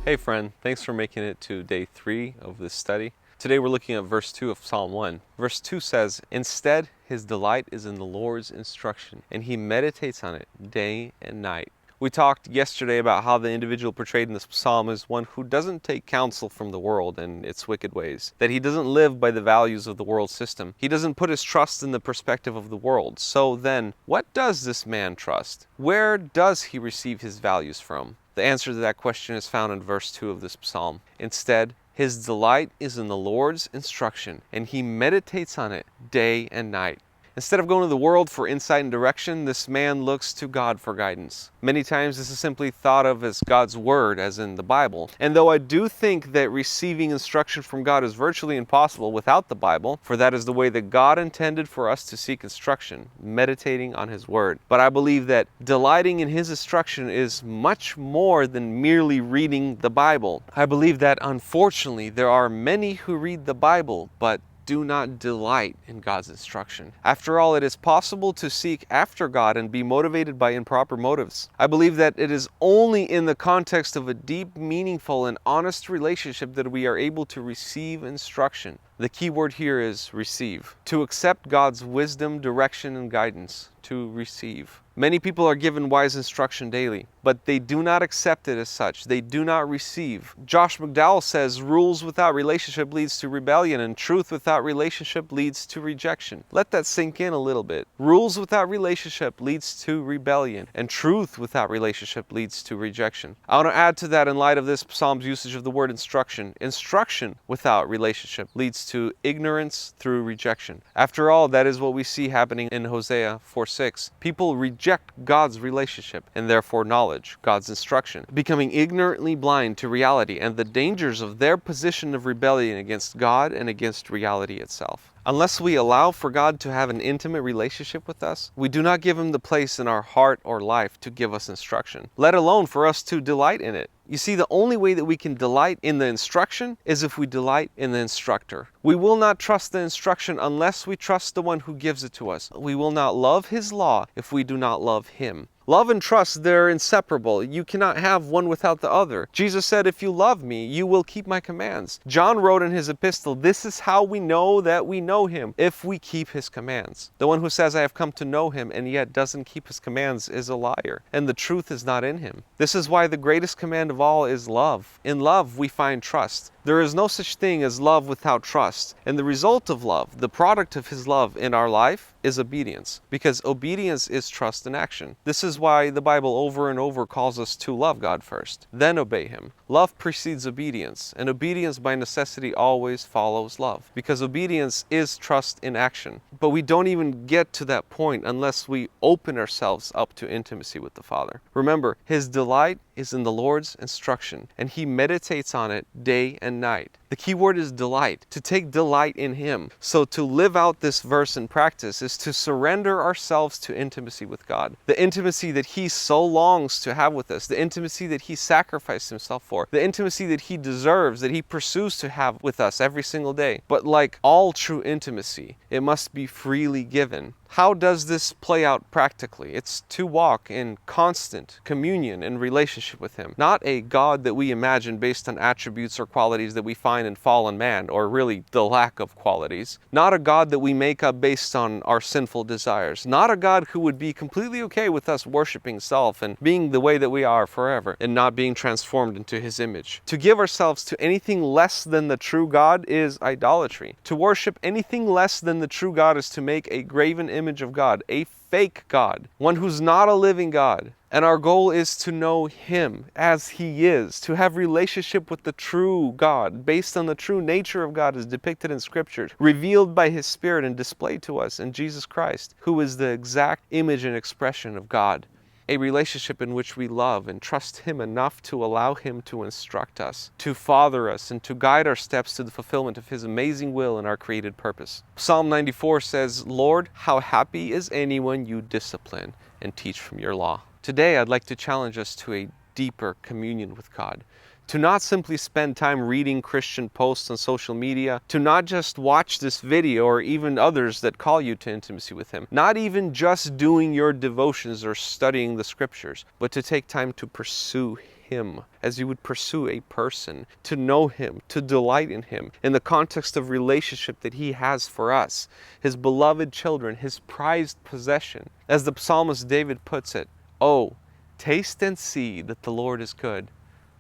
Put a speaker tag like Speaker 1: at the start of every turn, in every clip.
Speaker 1: Hey friend, thanks for making it to day 3 of this study. Today we're looking at verse 2 of Psalm 1. Verse 2 says, "Instead, his delight is in the Lord's instruction, and he meditates on it day and night." We talked yesterday about how the individual portrayed in this psalm is one who doesn't take counsel from the world and its wicked ways, that he doesn't live by the values of the world system. He doesn't put his trust in the perspective of the world. So then, what does this man trust? Where does he receive his values from? The answer to that question is found in verse 2 of this psalm. Instead, his delight is in the Lord's instruction, and he meditates on it day and night. Instead of going to the world for insight and direction, this man looks to God for guidance. Many times this is simply thought of as God's Word, as in the Bible. And though I do think that receiving instruction from God is virtually impossible without the Bible, for that is the way that God intended for us to seek instruction, meditating on His Word. But I believe that delighting in His instruction is much more than merely reading the Bible. I believe that unfortunately there are many who read the Bible, but do not delight in God's instruction. After all, it is possible to seek after God and be motivated by improper motives. I believe that it is only in the context of a deep, meaningful, and honest relationship that we are able to receive instruction. The key word here is receive. To accept God's wisdom, direction, and guidance. To receive. Many people are given wise instruction daily, but they do not accept it as such. They do not receive. Josh McDowell says, rules without relationship leads to rebellion, and truth without relationship leads to rejection. Let that sink in a little bit. Rules without relationship leads to rebellion, and truth without relationship leads to rejection. I want to add to that in light of this psalm's usage of the word instruction. Instruction without relationship leads to ignorance through rejection. After all, that is what we see happening in Hosea 4:6. People reject God's relationship and therefore knowledge, God's instruction, becoming ignorantly blind to reality and the dangers of their position of rebellion against God and against reality itself. Unless we allow for God to have an intimate relationship with us, we do not give Him the place in our heart or life to give us instruction, let alone for us to delight in it. You see, the only way that we can delight in the instruction is if we delight in the instructor. We will not trust the instruction unless we trust the one who gives it to us. We will not love His law if we do not love Him. Love and trust, they're inseparable. You cannot have one without the other. Jesus said, if you love me, you will keep my commands. John wrote in his epistle, this is how we know that we know Him, if we keep His commands. The one who says, I have come to know Him, and yet doesn't keep His commands is a liar, and the truth is not in him. This is why the greatest command of all is love. In love, we find trust. There is no such thing as love without trust. And the result of love, the product of His love in our life, is obedience. Because obedience is trust in action. This is why the Bible over and over calls us to love God first, then obey Him. Love precedes obedience, and obedience by necessity always follows love. Because obedience is trust in action. But we don't even get to that point unless we open ourselves up to intimacy with the Father. Remember, His delight is in the Lord's instruction, and He meditates on it day and night. The key word is delight, to take delight in Him. So to live out this verse in practice is to surrender ourselves to intimacy with God. The intimacy that He so longs to have with us, the intimacy that He sacrificed Himself for, the intimacy that He deserves, that He pursues to have with us every single day. But like all true intimacy, it must be freely given. How does this play out practically? It's to walk in constant communion and relationship with Him. Not a God that we imagine based on attributes or qualities that we find in fallen man, or really the lack of qualities. Not a God that we make up based on our sinful desires. Not a God who would be completely okay with us worshiping self and being the way that we are forever and not being transformed into His image. To give ourselves to anything less than the true God is idolatry. To worship anything less than the true God is to make a graven image of God, a fake God, one who's not a living God. And our goal is to know Him as He is, to have relationship with the true God, based on the true nature of God as depicted in Scripture, revealed by His Spirit and displayed to us in Jesus Christ, who is the exact image and expression of God. A relationship in which we love and trust Him enough to allow Him to instruct us, to father us, and to guide our steps to the fulfillment of His amazing will and our created purpose. Psalm 94 says, Lord, how happy is anyone you discipline and teach from your law. Today, I'd like to challenge us to a deeper communion with God. To not simply spend time reading Christian posts on social media, to not just watch this video or even others that call you to intimacy with Him, not even just doing your devotions or studying the Scriptures, but to take time to pursue Him, as you would pursue a person, to know Him, to delight in Him, in the context of relationship that He has for us, His beloved children, His prized possession. As the psalmist David puts it, "Oh, taste and see that the Lord is good.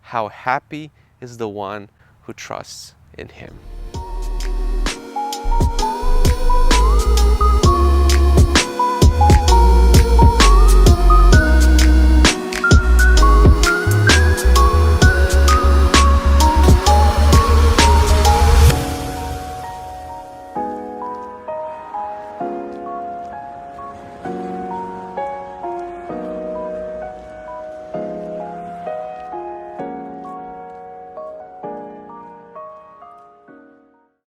Speaker 1: How happy is the one who trusts in Him."